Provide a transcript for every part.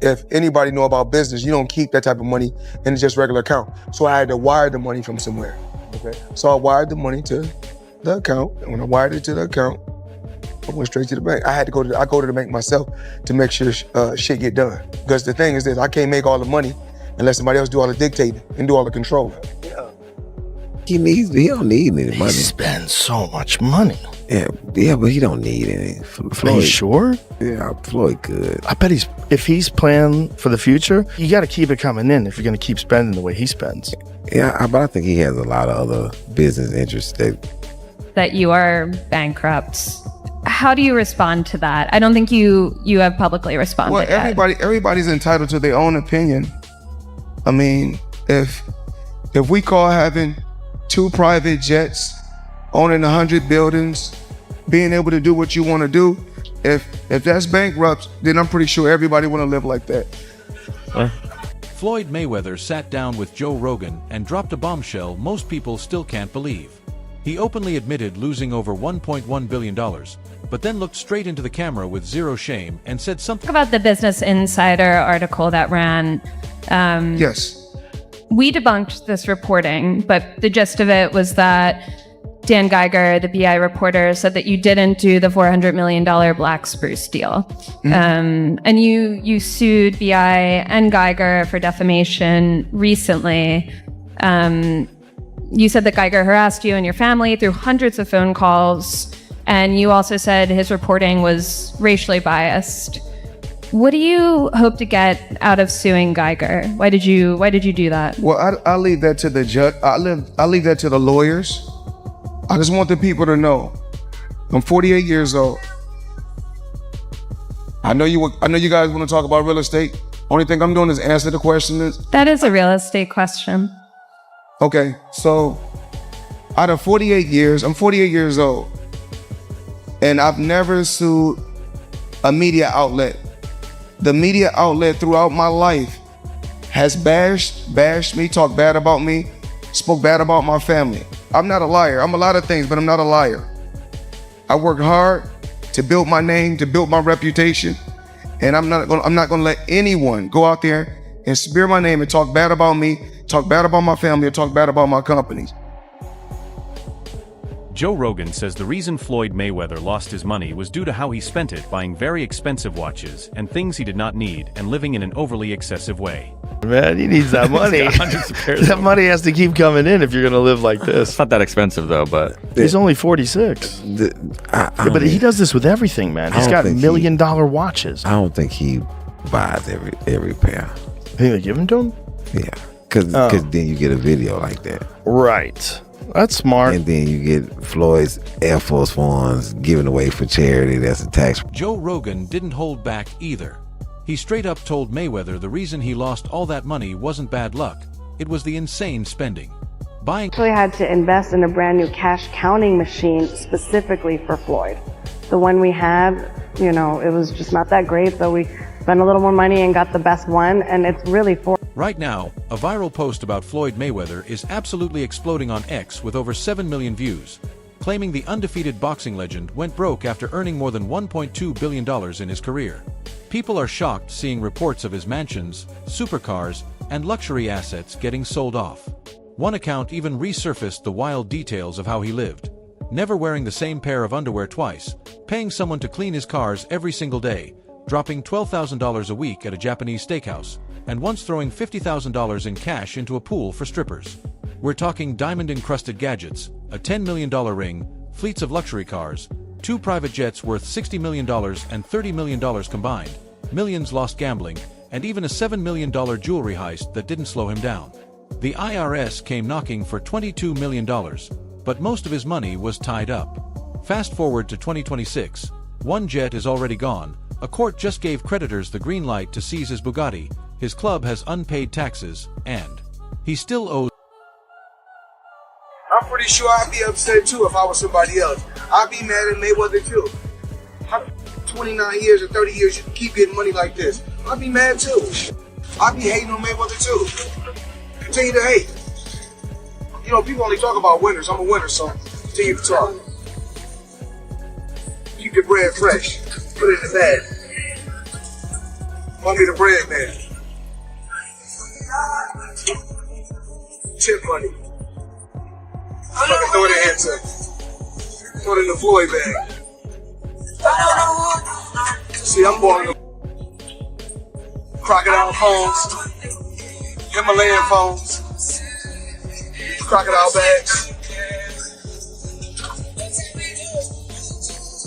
if anybody know about business, you don't keep that type of money in just regular account. So I had to wire the money from somewhere. Okay. So I wired the money to the account, and when I wired it to the account, I went straight to the bank. I go to the bank myself to make sure shit get done. Because the thing is this, I can't make all the money unless somebody else do all the dictating and do all the controlling. Yeah. He don't need any money. He spends so much money. Yeah, but he don't need any. Floyd, are you sure? Yeah, Floyd good. I bet if he's planning for the future, you got to keep it coming in if you're going to keep spending the way he spends. Yeah, but I think he has a lot of other business interests that you are bankrupt. How do you respond to that? I don't think you have publicly responded. Well, everybody's entitled to their own opinion. I mean, if we call having 2 private jets, owning 100 buildings, being able to do what you want to do, if that's bankrupt, then I'm pretty sure everybody want to live like that. Floyd Mayweather sat down with Joe Rogan and dropped a bombshell most people still can't believe. He openly admitted losing over $1.1 billion, but then looked straight into the camera with zero shame and said something about the Business Insider article that ran. Yes. We debunked this reporting, but the gist of it was that Dan Geiger, the BI reporter, said that you didn't do the $400 million Black Spruce deal. Mm-hmm. And you sued BI and Geiger for defamation recently. You said that Geiger harassed you and your family through hundreds of phone calls, and you also said his reporting was racially biased. What do you hope to get out of suing Geiger? Why did you do that? Well, I'll leave that to the judge. I'll leave that to the lawyers. I just want the people to know, I'm 48 years old. I know you guys want to talk about real estate. Only thing I'm doing is answer the questions. That is a real estate question. Okay, so out of 48 years, I'm 48 years old, and I've never sued a media outlet. The media outlet throughout my life has bashed me, talked bad about me, spoke bad about my family. I'm not a liar. I'm a lot of things, but I'm not a liar. I worked hard to build my name, to build my reputation, and I'm not gonna let anyone go out there and smear my name and talk bad about me, talk bad about my family, or talk bad about my companies. Joe Rogan says the reason Floyd Mayweather lost his money was due to how he spent it buying very expensive watches and things he did not need and living in an overly excessive way. Man, he needs that money. That money has to keep coming in if you're going to live like this. It's not that expensive, though, but... He's only 46. But he does this with everything, man. He's got $1 million watches. I don't think he buys every pair. You think they give them to him? Yeah, because then you get a video like that. Right. That's smart. And then you get Floyd's Air Force Ones given away for charity. That's a tax. Joe Rogan didn't hold back either. He straight up told Mayweather the reason he lost all that money wasn't bad luck. It was the insane spending. Actually had to invest in a brand new cash counting machine specifically for Floyd. The one we had, it was just not that great, so we spent a little more money and got the best one, and it's really for... Right now, a viral post about Floyd Mayweather is absolutely exploding on X with over 7 million views, claiming the undefeated boxing legend went broke after earning more than $1.2 billion in his career. People are shocked seeing reports of his mansions, supercars, and luxury assets getting sold off. One account even resurfaced the wild details of how he lived, never wearing the same pair of underwear twice, paying someone to clean his cars every single day, dropping $12,000 a week at a Japanese steakhouse, and once throwing $50,000 in cash into a pool for strippers. We're talking diamond-encrusted gadgets, a $10 million ring, fleets of luxury cars, 2 private jets worth $60 million and $30 million combined, millions lost gambling, and even a $7 million jewelry heist that didn't slow him down. The IRS came knocking for $22 million, but most of his money was tied up. Fast forward to 2026, one jet is already gone, a court just gave creditors the green light to seize his Bugatti, his club has unpaid taxes, and he still owes... I'm pretty sure I'd be upset too if I was somebody else. I'd be mad at Mayweather too. 29 years or 30 years, you keep getting money like this. I'd be mad too. I'd be hating on Mayweather too. Continue to hate. People only talk about winners. I'm a winner, so continue to talk. Keep your bread fresh. Put it in the bag. Money the bread man. Chip money. Fucking throw it in here too. Throw it in the Floyd bag. See, I'm born crocodile phones, Himalayan phones, crocodile bags.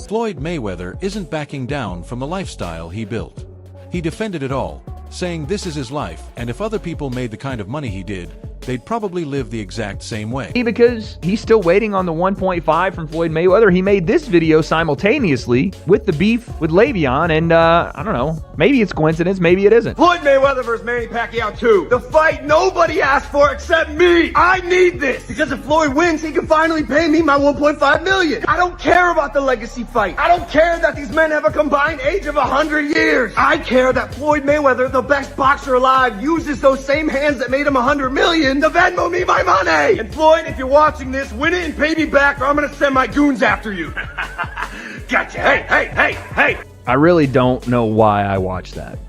Floyd Mayweather isn't backing down from the lifestyle he built. He defended it all, saying this is his life, and if other people made the kind of money he did, they'd probably live the exact same way. Because he's still waiting on the 1.5 from Floyd Mayweather. He made this video simultaneously with the beef with Le'Veon, and I don't know, maybe it's coincidence, maybe it isn't. Floyd Mayweather versus Manny Pacquiao 2. The fight nobody asked for except me. I need this because if Floyd wins, he can finally pay me my $1.5 million. I don't care about the legacy fight. I don't care that these men have a combined age of 100 years. I care that Floyd Mayweather, the best boxer alive, uses those same hands that made him 100 million to Venmo me my money. And Floyd, if you're watching this, win it and pay me back or I'm gonna send my goons after you. Gotcha. Hey. I really don't know why I watched that.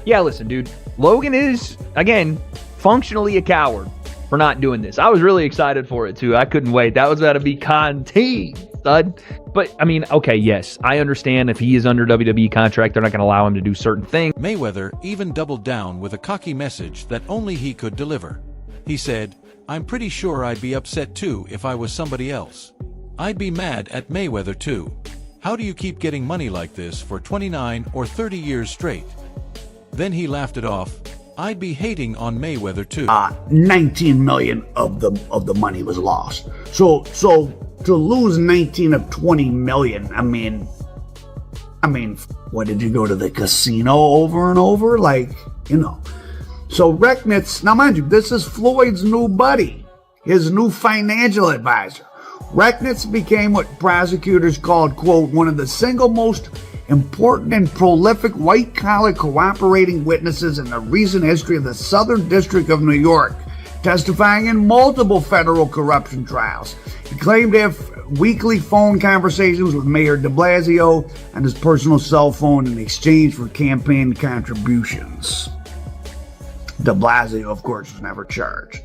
Yeah, listen, dude. Logan is, again, functionally a coward for not doing this. I was really excited for it, too. I couldn't wait. That was about to be content, stud. But, I mean, okay, yes, I understand if he is under WWE contract, they're not going to allow him to do certain things. Mayweather even doubled down with a cocky message that only he could deliver. He said, "I'm pretty sure I'd be upset too if I was somebody else. I'd be mad at Mayweather too. How do you keep getting money like this for 29 or 30 years straight?" Then he laughed it off. "I'd be hating on Mayweather too." 19 million of the money was lost. So to lose 19 of 20 million, I mean, what, did you go to the casino over and over? Like, you know. So Rechnitz, now mind you, this is Floyd's new buddy, his new financial advisor. Rechnitz became what prosecutors called, quote, one of the single most important and prolific white-collar cooperating witnesses in the recent history of the Southern District of New York, testifying in multiple federal corruption trials. He claimed to have weekly phone conversations with Mayor de Blasio on his personal cell phone in exchange for campaign contributions. De Blasio, of course, was never charged.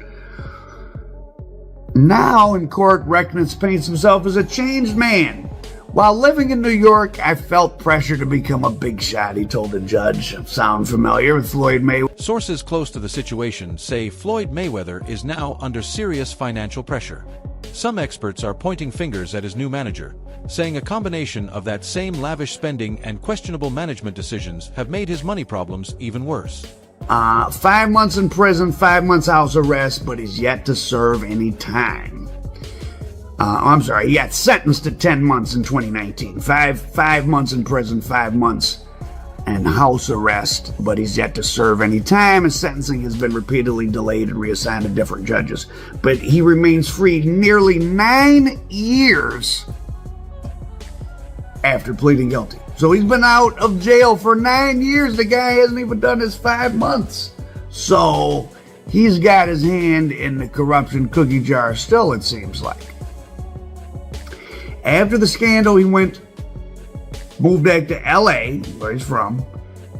Now in court, Rechnitz paints himself as a changed man. While living in New York, I felt pressure to become a big shot, he told the judge. Sound familiar with Floyd Mayweather? Sources close to the situation say Floyd Mayweather is now under serious financial pressure. Some experts are pointing fingers at his new manager, saying a combination of that same lavish spending and questionable management decisions have made his money problems even worse. 5 months in prison, 5 months house arrest, but he's yet to serve any time. He got sentenced to 10 months in 2019. Five months in prison, 5 months and house arrest, but he's yet to serve any time. His sentencing has been repeatedly delayed and reassigned to different judges. But he remains free nearly 9 years after pleading guilty. So he's been out of jail for 9 years. The guy hasn't even done his 5 months. So he's got his hand in the corruption cookie jar still, it seems like. After the scandal, he moved back to LA, where he's from,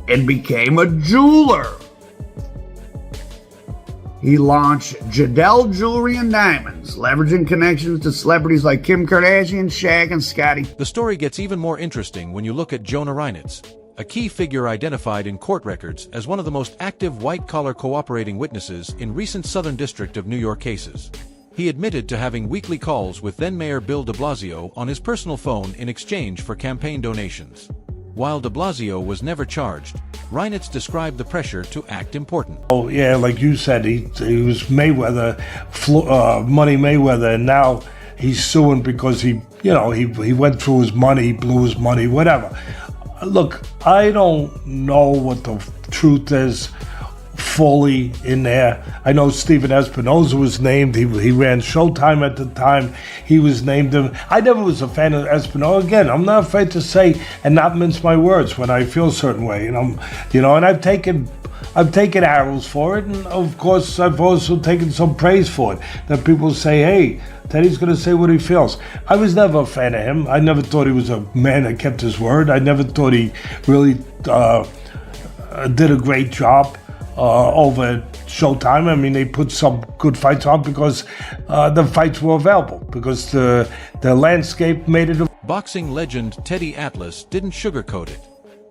and became a jeweler. He launched Jadel Jewelry and Diamonds, leveraging connections to celebrities like Kim Kardashian, Shaq, and Scotty. The story gets even more interesting when you look at Jonah Reinitz, a key figure identified in court records as one of the most active white-collar cooperating witnesses in recent Southern District of New York cases. He admitted to having weekly calls with then-Mayor Bill de Blasio on his personal phone in exchange for campaign donations. While de Blasio was never charged, Reinitz described the pressure to act important. Oh, yeah, like you said, he was Mayweather, Money Mayweather, and now he's suing because he went through his money, he blew his money, whatever. Look, I don't know what the truth is fully in there. I know Steven Espinoza was named. He ran Showtime at the time. He was named him. I never was a fan of Espinoza. Again, I'm not afraid to say and not mince my words when I feel a certain way. And I've taken arrows for it, and of course I've also taken some praise for it. That people say, hey, Teddy's going to say what he feels. I was never a fan of him. I never thought he was a man that kept his word. I never thought he really did a great job over at Showtime. I mean, they put some good fights on because the fights were available, because the landscape made it. Boxing legend Teddy Atlas didn't sugarcoat it.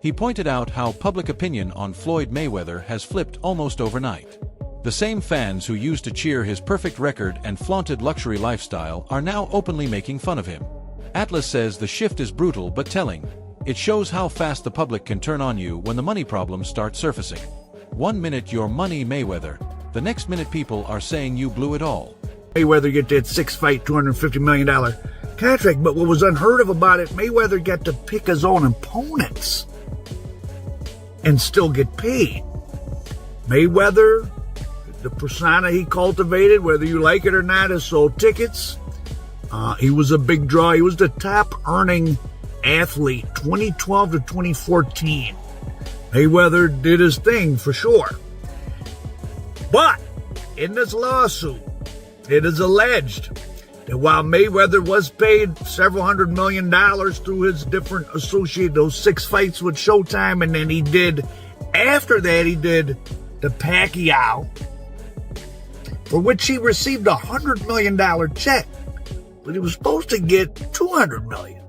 He pointed out how public opinion on Floyd Mayweather has flipped almost overnight. The same fans who used to cheer his perfect record and flaunted luxury lifestyle are now openly making fun of him. Atlas says the shift is brutal but telling. It shows how fast the public can turn on you when the money problems start surfacing. 1 minute you're money Mayweather, the next minute people are saying you blew it all. Mayweather get that 6-fight, $250 million contract, but what was unheard of about it, Mayweather got to pick his own opponents and still get paid. Mayweather, the persona he cultivated, whether you like it or not, has sold tickets. He was a big draw. He was the top earning athlete 2012 to 2014. Mayweather did his thing for sure. But in this lawsuit, it is alleged that while Mayweather was paid several $100 million through his different associated, those 6 fights with Showtime, and then he did, after that, he did the Pacquiao, for which he received a $100 million check, but he was supposed to get $200 million.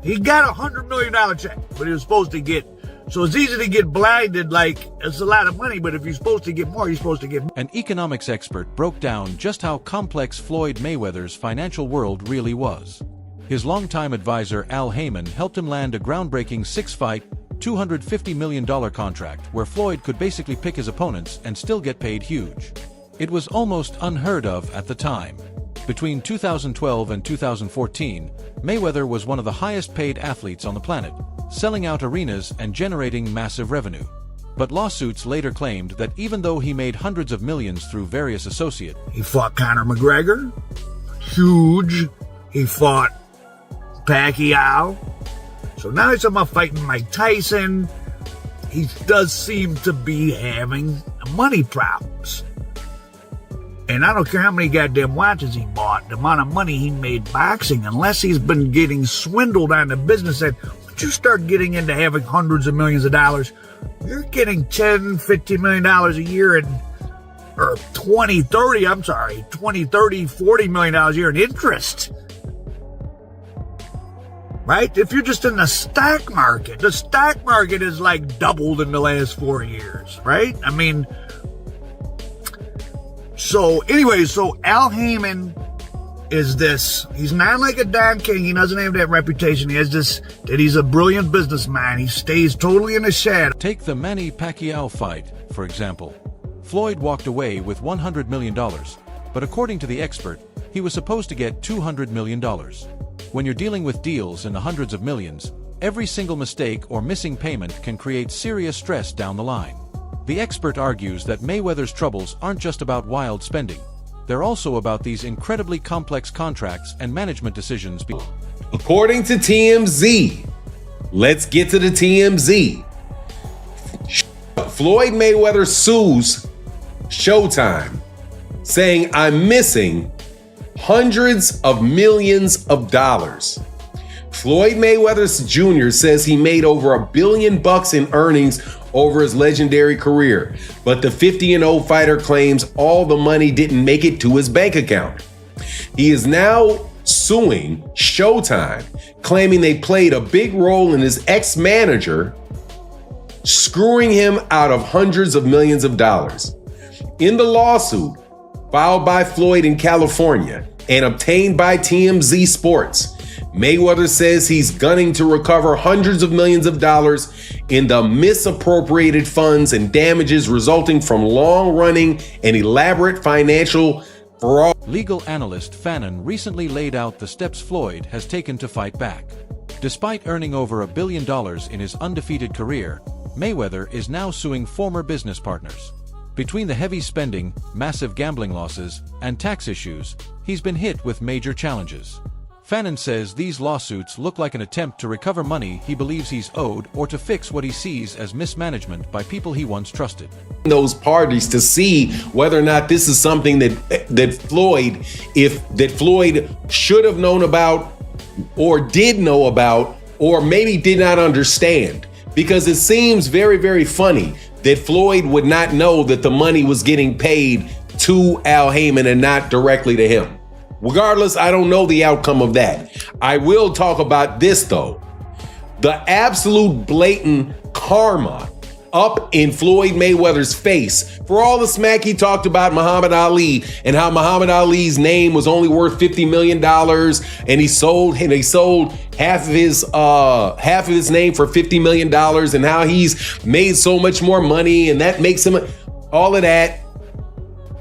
He got a $100 million check, but he was supposed to get. So it's easy to get blinded, like it's a lot of money, but if you're supposed to get more, you're supposed to get more. An economics expert broke down just how complex Floyd Mayweather's financial world really was. His longtime advisor Al Heyman helped him land a groundbreaking 6-fight, $250 million contract where Floyd could basically pick his opponents and still get paid huge. It was almost unheard of at the time. Between 2012 and 2014, Mayweather was one of the highest paid athletes on the planet, selling out arenas and generating massive revenue. But lawsuits later claimed that even though he made hundreds of millions through various associates, he fought Conor McGregor, huge. He fought Pacquiao. So now he's talking about fighting Mike Tyson. He does seem to be having money problems. And I don't care how many goddamn watches he bought, the amount of money he made boxing, unless he's been getting swindled on the business end. Once you start getting into having hundreds of millions of dollars, you're getting $10, $15 million a year or 20, 30, $40 million a year in interest. Right? If you're just in the stock market is like doubled in the last 4 years, right? I mean, so Al Heyman is this. He's not like a Don King. He doesn't have that reputation. He has this, that he's a brilliant businessman. He stays totally in the shadow. Take the Manny Pacquiao fight, for example. Floyd walked away with $100 million, but according to the expert, he was supposed to get $200 million. When you're dealing with deals in the hundreds of millions, every single mistake or missing payment can create serious stress down the line. The expert argues that Mayweather's troubles aren't just about wild spending. They're also about these incredibly complex contracts and management decisions. According to TMZ, let's get to the TMZ. Floyd Mayweather sues Showtime, saying, "I'm missing hundreds of millions of dollars." Floyd Mayweather Jr. says he made over $1 billion in earnings over his legendary career, but the 50-0 fighter claims all the money didn't make it to his bank account. He is now suing Showtime, claiming they played a big role in his ex-manager screwing him out of hundreds of millions of dollars. In the lawsuit filed by Floyd in California and obtained by TMZ Sports, Mayweather says he's gunning to recover hundreds of millions of dollars in the misappropriated funds and damages resulting from long-running and elaborate financial fraud. Legal analyst Fannin recently laid out the steps Floyd has taken to fight back. Despite earning over $1 billion in his undefeated career, Mayweather is now suing former business partners. Between the heavy spending, massive gambling losses, and tax issues, he's been hit with major challenges. Fannin says these lawsuits look like an attempt to recover money he believes he's owed or to fix what he sees as mismanagement by people he once trusted. Those parties to see whether or not this is something that Floyd should have known about or did know about or maybe did not understand. because it seems very, very funny that Floyd would not know that the money was getting paid to Al Heyman and not directly to him. Regardless, I don't know the outcome of that. I will talk about this though. The absolute blatant karma up in Floyd Mayweather's face for all the smack he talked about Muhammad Ali and how Muhammad Ali's name was only worth $50 million and he sold half of his name for $50 million and how he's made so much more money and that makes him all of that.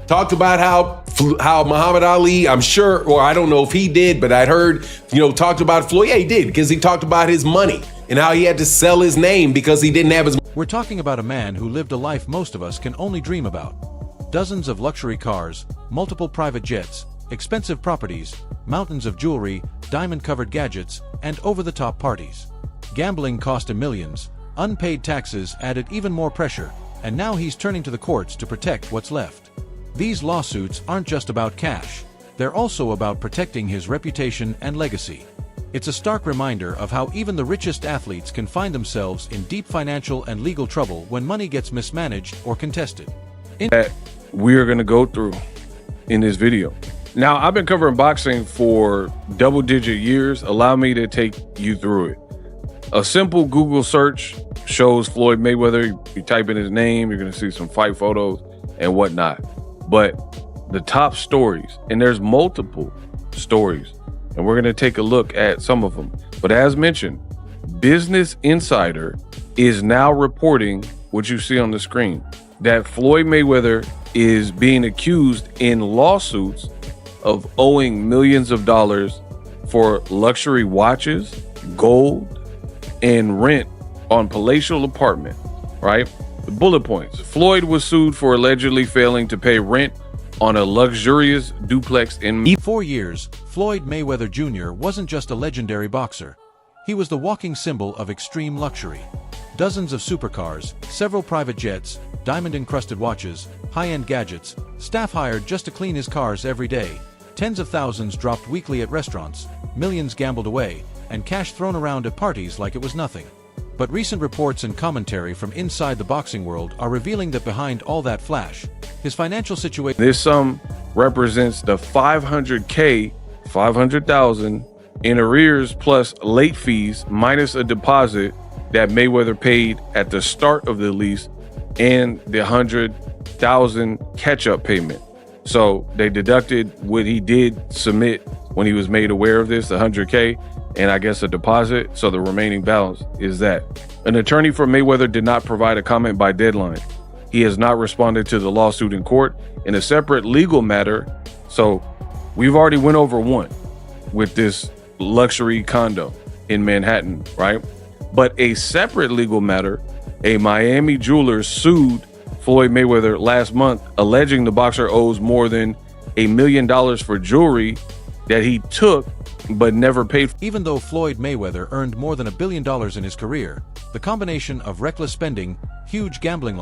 Talked about how Muhammad Ali, I'm sure, or I don't know if he did, but I'd heard, talked about Floyd. Yeah, he did, because he talked about his money and how he had to sell his name because he didn't have his. We're talking about a man who lived a life most of us can only dream about. Dozens of luxury cars, multiple private jets, expensive properties, mountains of jewelry, diamond-covered gadgets, and over-the-top parties. Gambling cost him millions, unpaid taxes added even more pressure, and now he's turning to the courts to protect what's left. These lawsuits aren't just about cash, they're also about protecting his reputation and legacy. It's a stark reminder of how even the richest athletes can find themselves in deep financial and legal trouble when money gets mismanaged or contested. That we're going to go through in this video. Now, I've been covering boxing for double-digit years. Allow me to take you through it. A simple Google search shows Floyd Mayweather. You type in his name, you're going to see some fight photos and whatnot. But the top stories, and there's multiple stories, and we're going to take a look at some of them. But as mentioned, Business Insider is now reporting what you see on the screen, that Floyd Mayweather is being accused in lawsuits of owing millions of dollars for luxury watches, gold, and rent on palatial apartment, right? The bullet points. Floyd was sued for allegedly failing to pay rent on a luxurious duplex in 4 years. Floyd Mayweather Jr. wasn't just a legendary boxer. He was the walking symbol of extreme luxury. Dozens of supercars, several private jets, diamond-encrusted watches, high-end gadgets, staff hired just to clean his cars every day, tens of thousands dropped weekly at restaurants, millions gambled away, and cash thrown around at parties like it was nothing. But recent reports and commentary from inside the boxing world are revealing that behind all that flash, his financial situation. This sum represents the $500K, $500,000 in arrears plus late fees minus a deposit that Mayweather paid at the start of the lease and the $100,000 catch-up payment. So they deducted what he did submit when he was made aware of this, the $100K, and I guess a deposit. So the remaining balance is that. An attorney for Mayweather did not provide a comment by deadline. He has not responded to the lawsuit in court. In a separate legal matter, so we've already went over one with this luxury condo in Manhattan, right? But a separate legal matter, a Miami jeweler sued Floyd Mayweather last month, alleging the boxer owes more than $1 million for jewelry that he took but never paid. Even though Floyd Mayweather earned more than $1 billion in his career, the combination of reckless spending, huge gambling